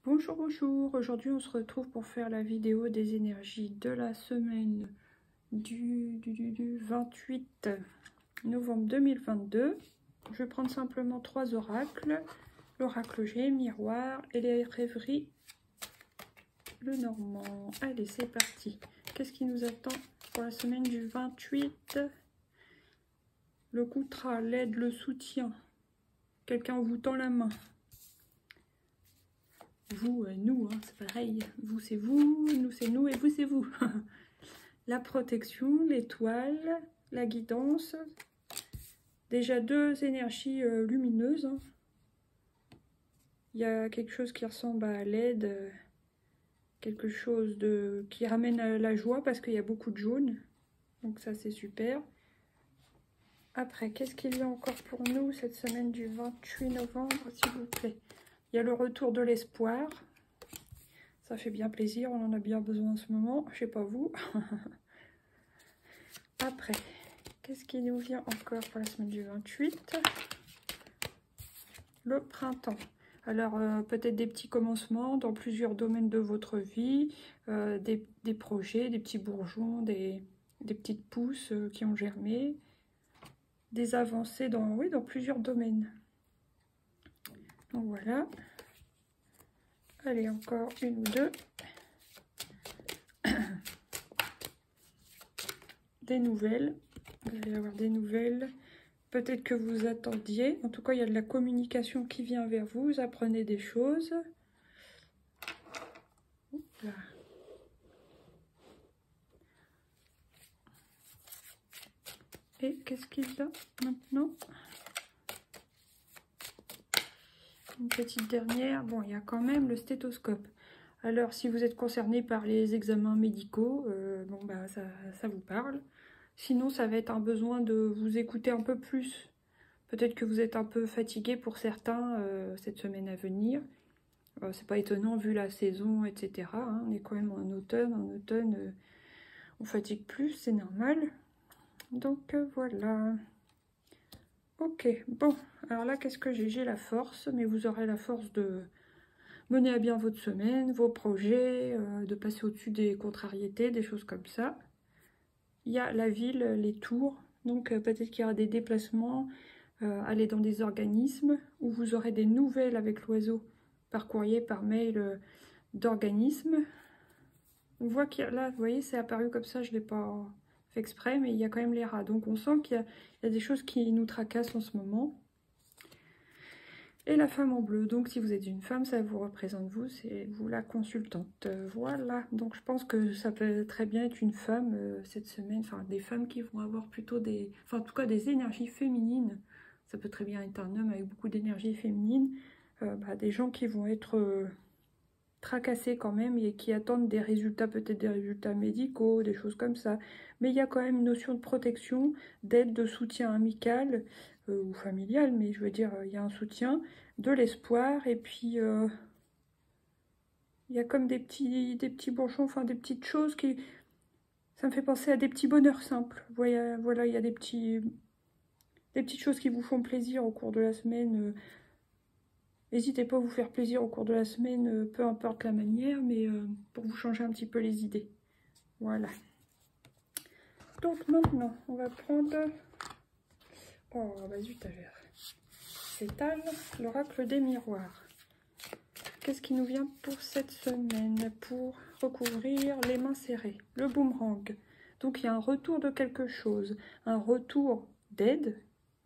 Bonjour, bonjour. Aujourd'hui, on se retrouve pour faire la vidéo des énergies de la semaine du 28 novembre 2022. Je vais prendre simplement 3 oracles. L'oracle G, miroir et les rêveries, le normand. Allez, c'est parti. Qu'est-ce qui nous attend pour la semaine du 28? Le contrat, l'aide, le soutien. Quelqu'un vous tend la main. Vous, nous, hein, c'est pareil. Vous, c'est vous, nous, c'est nous, et vous, c'est vous. La protection, l'étoile, la guidance. Déjà 2 énergies lumineuses. Hein. Il y a quelque chose qui ressemble à l'aide, quelque chose qui ramène à la joie parce qu'il y a beaucoup de jaune. Donc ça, c'est super. Après, qu'est-ce qu'il y a encore pour nous cette semaine du 28 novembre, s'il vous plaît? Il y a le retour de l'espoir. Ça fait bien plaisir, on en a bien besoin en ce moment. Je sais pas vous. Après, qu'est-ce qui nous vient encore pour la semaine du 28? Le printemps. Alors, peut-être des petits commencements dans plusieurs domaines de votre vie, des projets, des petits bourgeons, des petites pousses qui ont germé, des avancées dans plusieurs domaines. Donc voilà. Allez, encore une ou deux. Des nouvelles. Vous allez avoir des nouvelles. Peut-être que vous attendiez. En tout cas, il y a de la communication qui vient vers vous. Vous apprenez des choses. Là. Et qu'est-ce qu'il y a maintenant? Une petite dernière. Bon, il y a quand même le stéthoscope. Alors, si vous êtes concerné par les examens médicaux, bon, bah, ça vous parle. Sinon, ça va être un besoin de vous écouter un peu plus. Peut-être que vous êtes un peu fatigué pour certains cette semaine à venir. C'est pas étonnant vu la saison, etc. Hein. On est quand même en automne. En automne, on fatigue plus, c'est normal. Donc voilà. Ok, bon. Alors là, qu'est-ce que j'ai? J'ai la force, mais vous aurez la force de mener à bien votre semaine, vos projets, de passer au-dessus des contrariétés, des choses comme ça. Il y a la ville, les tours. Donc peut-être qu'il y aura des déplacements, aller dans des organismes où vous aurez des nouvelles avec l'oiseau par courrier, par mail d'organismes. On voit qu'il y a là, vous voyez, c'est apparu comme ça, je ne l'ai pas fait exprès, mais il y a quand même les rats. Donc on sent qu'il y a des choses qui nous tracassent en ce moment. Et la femme en bleu, donc si vous êtes une femme, ça vous représente vous, c'est vous la consultante. Voilà, donc je pense que ça peut très bien être une femme cette semaine, enfin des femmes qui vont avoir plutôt des, enfin en tout cas des énergies féminines. Ça peut très bien être un homme avec beaucoup d'énergie féminine, des gens qui vont être tracassés quand même et qui attendent des résultats, peut-être des résultats médicaux, des choses comme ça. Mais il y a quand même une notion de protection, d'aide, de soutien amical ou familial, mais je veux dire, il y a un soutien, de l'espoir, et puis il y a comme des petits bourgeons, enfin des petites choses qui... Ça me fait penser à des petits bonheurs simples. Voilà, il y a des petites choses qui vous font plaisir au cours de la semaine. N'hésitez pas à vous faire plaisir au cours de la semaine, peu importe la manière, mais pour vous changer un petit peu les idées. Voilà. Donc maintenant, on va prendre... Oh, bah zut, c'est Tal, l'oracle des miroirs. Qu'est-ce qui nous vient pour cette semaine? Pour recouvrir les mains serrées. Le boomerang. Donc il y a un retour de quelque chose. Un retour d'aide,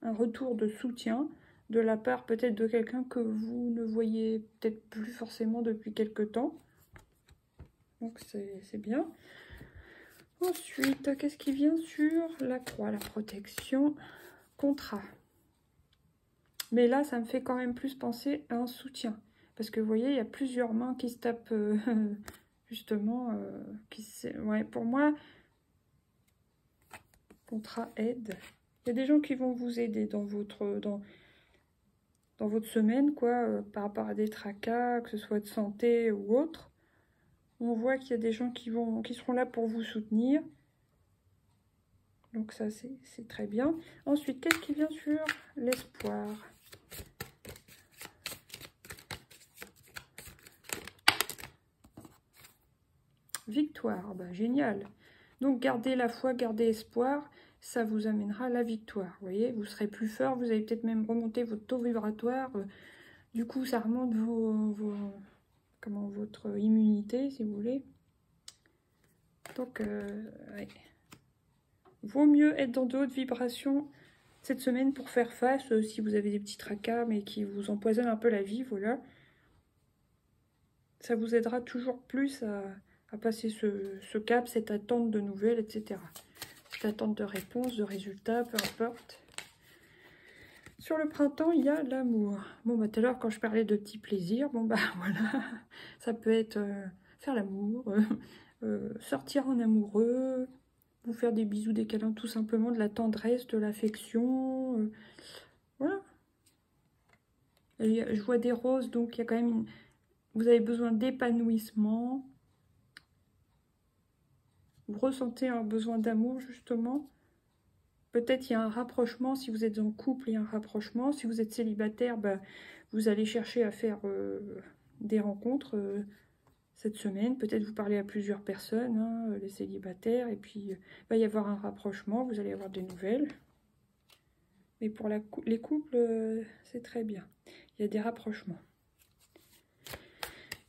un retour de soutien, de la part peut-être de quelqu'un que vous ne voyez peut-être plus forcément depuis quelque temps. Donc c'est bien. Ensuite, qu'est-ce qui vient sur la croix? La protection, contrat. Mais là, ça me fait quand même plus penser à un soutien. Parce que vous voyez, il y a plusieurs mains qui se tapent, justement. Ouais, pour moi, contrat aide. Il y a des gens qui vont vous aider dans votre semaine, quoi, par rapport à des tracas, que ce soit de santé ou autre. On voit qu'il y a des gens qui seront là pour vous soutenir. Donc ça, c'est très bien. Ensuite, qu'est-ce qui vient sur l'espoir? victoire, bah, génial. Donc gardez la foi, gardez espoir, ça vous amènera la victoire. Vous voyez, vous serez plus fort, vous allez peut-être même remonter votre taux vibratoire. Du coup, ça remonte votre immunité, si vous voulez. Donc, ouais. Vaut mieux être dans de hautes vibrations cette semaine pour faire face, si vous avez des petits tracas, mais qui vous empoisonnent un peu la vie, voilà. Ça vous aidera toujours plus à passer ce cap, cette attente de nouvelles, etc. Cette attente de réponses, de résultats, peu importe. Sur le printemps, il y a l'amour. Bon, bah, tout à l'heure, quand je parlais de petits plaisirs, bon, bah, voilà. Ça peut être faire l'amour, sortir en amoureux, vous faire des bisous, des câlins, tout simplement, de la tendresse, de l'affection. Voilà. Je vois des roses, donc il y a quand même... Vous avez besoin d'épanouissement. Vous ressentez un besoin d'amour, justement. Peut-être il y a un rapprochement, si vous êtes en couple, il y a un rapprochement. Si vous êtes célibataire, bah, vous allez chercher à faire des rencontres cette semaine. Peut-être vous parlez à plusieurs personnes, hein, les célibataires, et puis il va y avoir un rapprochement, vous allez avoir des nouvelles. Mais pour les couples, c'est très bien. Il y a des rapprochements.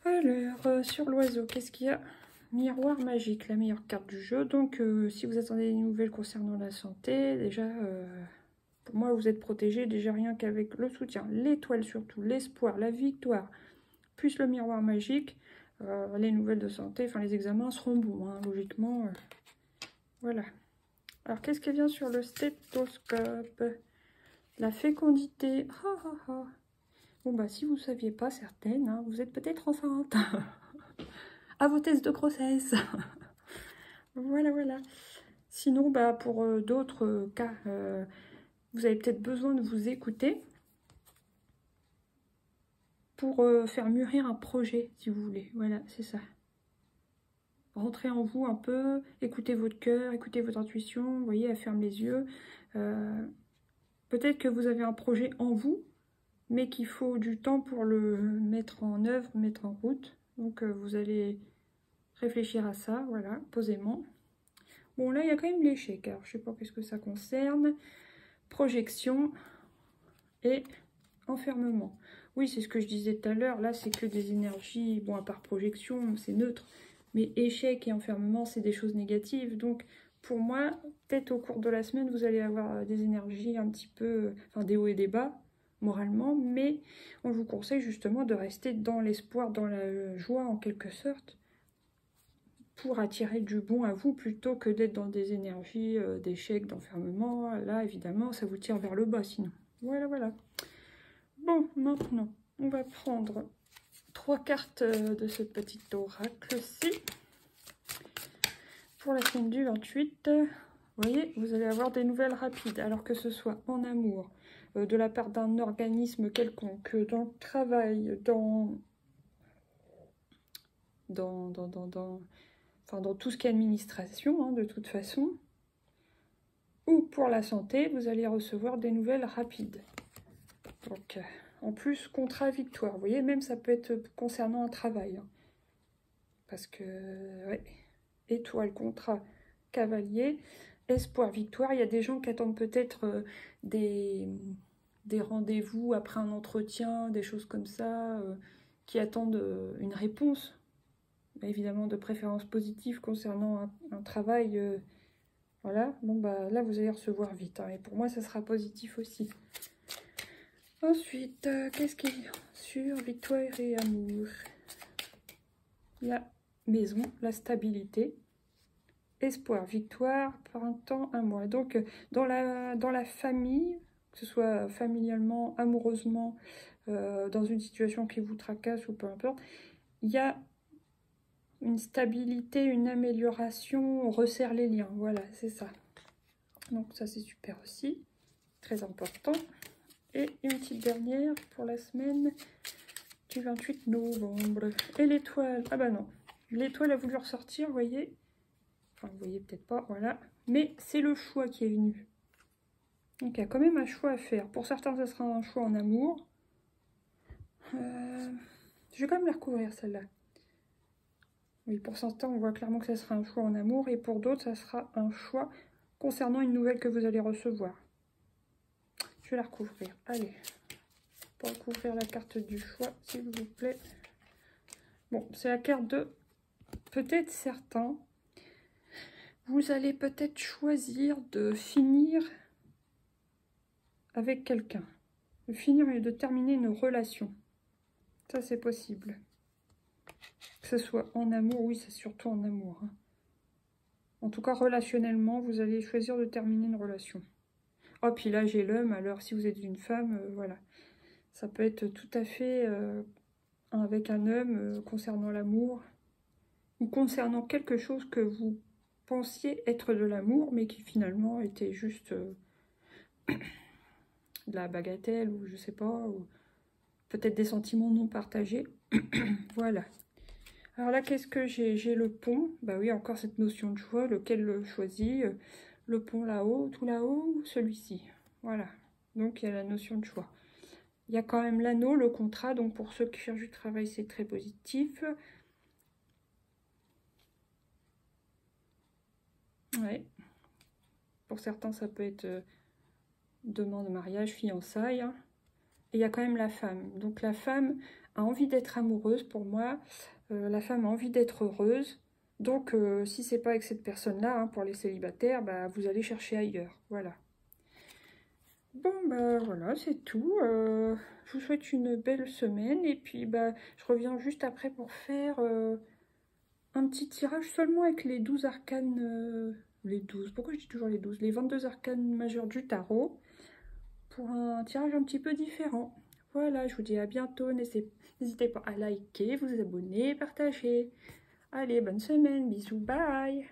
Alors, sur l'oiseau, qu'est-ce qu'il y a? Miroir magique, la meilleure carte du jeu. Donc, si vous attendez des nouvelles concernant la santé, déjà, pour moi, vous êtes protégé. Déjà, rien qu'avec le soutien, l'étoile surtout, l'espoir, la victoire, plus le miroir magique, les nouvelles de santé, enfin, les examens seront bons, hein, logiquement. Voilà. Alors, qu'est-ce qui vient sur le stéthoscope? La fécondité. Bon, bah, si vous ne saviez pas, certaines, hein, vous êtes peut-être enceinte. À vos tests de grossesse. Voilà, voilà. Sinon, bah, pour d'autres cas, vous avez peut-être besoin de vous écouter pour faire mûrir un projet, si vous voulez. Voilà, c'est ça. Rentrez en vous un peu, écoutez votre cœur, écoutez votre intuition, vous voyez, elle ferme les yeux. Peut-être que vous avez un projet en vous, mais qu'il faut du temps pour le mettre en œuvre, mettre en route. Donc, vous allez réfléchir à ça, voilà, posément. Bon, là, il y a quand même l'échec. Alors, je sais pas qu'est-ce que ça concerne. Projection et enfermement. Oui, c'est ce que je disais tout à l'heure. Là, c'est que des énergies. Bon, à part projection, c'est neutre. Mais échec et enfermement, c'est des choses négatives. Donc, pour moi, peut-être au cours de la semaine, vous allez avoir des énergies un petit peu... Enfin, des hauts et des bas, moralement. Mais on vous conseille justement de rester dans l'espoir, dans la joie, en quelque sorte, pour attirer du bon à vous, plutôt que d'être dans des énergies d'échec, d'enfermement. Là, évidemment, ça vous tire vers le bas, sinon. Voilà, voilà. Bon, maintenant, on va prendre 3 cartes de ce petit oracle-ci. Pour la semaine du 28, vous voyez, vous allez avoir des nouvelles rapides, alors que ce soit en amour, de la part d'un organisme quelconque, dans le travail, dans tout ce qui est administration, hein, de toute façon, ou pour la santé, vous allez recevoir des nouvelles rapides. Donc, en plus, contrat victoire, vous voyez, même ça peut être concernant un travail. Hein, parce que, ouais, étoile, contrat, cavalier, espoir, victoire. Il y a des gens qui attendent peut-être des rendez-vous après un entretien, des choses comme ça, qui attendent une réponse. Évidemment de préférence positive concernant un travail, voilà, bon bah là vous allez recevoir vite, hein, et pour moi ça sera positif aussi. Ensuite, qu'est-ce qu'il y a sur victoire et amour? La maison, la stabilité, espoir, victoire, printemps, un mois. Donc dans la famille, que ce soit familialement, amoureusement, dans une situation qui vous tracasse ou peu importe, il y a une stabilité, une amélioration, on resserre les liens, voilà, c'est ça. Donc ça c'est super aussi, très important. Et une petite dernière pour la semaine du 28 novembre. Et l'étoile, ah bah non, l'étoile a voulu ressortir, vous voyez. Enfin, vous voyez peut-être pas, voilà. Mais c'est le choix qui est venu. Donc il y a quand même un choix à faire. Pour certains, ça sera un choix en amour. Je vais quand même la recouvrir celle-là. Oui, pour certains, on voit clairement que ça sera un choix en amour, et pour d'autres, ça sera un choix concernant une nouvelle que vous allez recevoir. Je vais la recouvrir. Allez, pour recouvrir la carte du choix, s'il vous plaît. Bon, c'est la carte de peut-être certains. Vous allez peut-être choisir de finir avec quelqu'un. De finir et de terminer une relation. Ça, c'est possible. Que ce soit en amour, oui, c'est surtout en amour. Hein. En tout cas, relationnellement, vous allez choisir de terminer une relation. Oh, puis là, j'ai l'homme, alors si vous êtes une femme, voilà. Ça peut être tout à fait avec un homme concernant l'amour, ou concernant quelque chose que vous pensiez être de l'amour, mais qui finalement était juste de la bagatelle, ou je sais pas, ou peut-être des sentiments non partagés. Voilà. Alors là, qu'est-ce que j'ai? J'ai le pont. Bah oui, encore cette notion de choix, lequel le choisit. Le pont là-haut, tout là-haut, ou celui-ci. Voilà. Donc, il y a la notion de choix. Il y a quand même l'anneau, le contrat. Donc, pour ceux qui cherchent du travail, c'est très positif. Ouais. Pour certains, ça peut être demande de mariage, fiançailles. Hein. Et il y a quand même la femme. Donc, la femme a envie d'être amoureuse, pour moi. La femme a envie d'être heureuse. Donc, si c'est pas avec cette personne-là, hein, pour les célibataires, bah, vous allez chercher ailleurs. Voilà. Bon, bah voilà, c'est tout. Je vous souhaite une belle semaine. Et puis, bah, je reviens juste après pour faire un petit tirage seulement avec les 12 arcanes. Les 12, pourquoi je dis toujours les 12? Les 22 arcanes majeures du tarot. Pour un tirage un petit peu différent. Voilà, je vous dis à bientôt. N'hésitez pas à liker, vous abonner, partager. Allez, bonne semaine, bisous, bye!